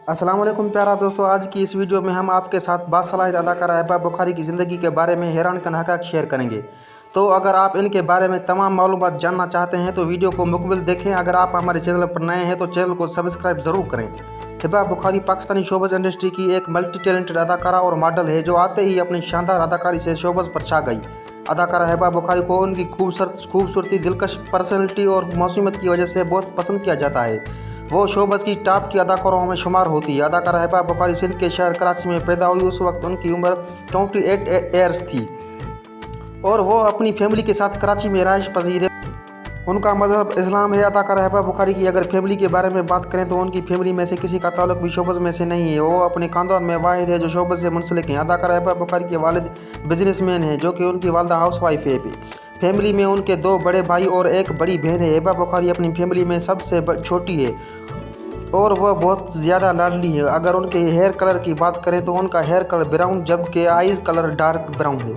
अस्सलाम वालेकुम प्यारा दोस्तों, आज की इस वीडियो में हम आपके साथ बासलाहित अदाकारा हिबा बुखारी की ज़िंदगी के बारे में हैरान कन हक़ाइक़ शेयर करेंगे। तो अगर आप इनके बारे में तमाम मालूमात जानना चाहते हैं तो वीडियो को मुकम्मल देखें। अगर आप हमारे चैनल पर नए हैं तो चैनल को सब्सक्राइब ज़रूर करें। हिबा बुखारी पाकिस्तानी शोबज़ इंडस्ट्री की एक मल्टी टैलेंटेड अदाकारा और मॉडल है जो आते ही अपनी शानदार अदाकारी से शोबज़ पर छा गई। अदाकारा हिबा बुखारी को उनकी खूबसूरती, दिलकश पर्सनैलिटी और मौसूमियत की वजह से बहुत पसंद किया जाता है। वो शोबज़ की टॉप की अदाकारों में शुमार होती है। अदाकारा हिबा बुखारी सिंध के शहर कराची में पैदा हुई। उस वक्त उनकी उम्र 28 ईयर्स थी और वो अपनी फैमिली के साथ कराची में रहायश पजीर है। उनका मज़हब इस्लाम है। अदाकारा हिबा बुखारी की अगर फैमिली के बारे में बात करें तो उनकी फैमिली में से किसी का ताल्लुक भी शोबज़ में से नहीं है। वो अपने खानदान में वाहिद है जो शोबज़ से मुंसलिक हैं। अदाकारा हिबा बुखारी के वालिद बिजनेसमैन हैं जो कि उनकी वालदा हाउसवाइफ है। फैमिली में उनके 2 बड़े भाई और एक बड़ी बहन है। हिबा बुखारी अपनी फैमिली में सबसे छोटी है और वह बहुत ज़्यादा लाडली है। अगर उनके हेयर कलर की बात करें तो उनका हेयर कलर ब्राउन जबकि आइज़ कलर डार्क ब्राउन है।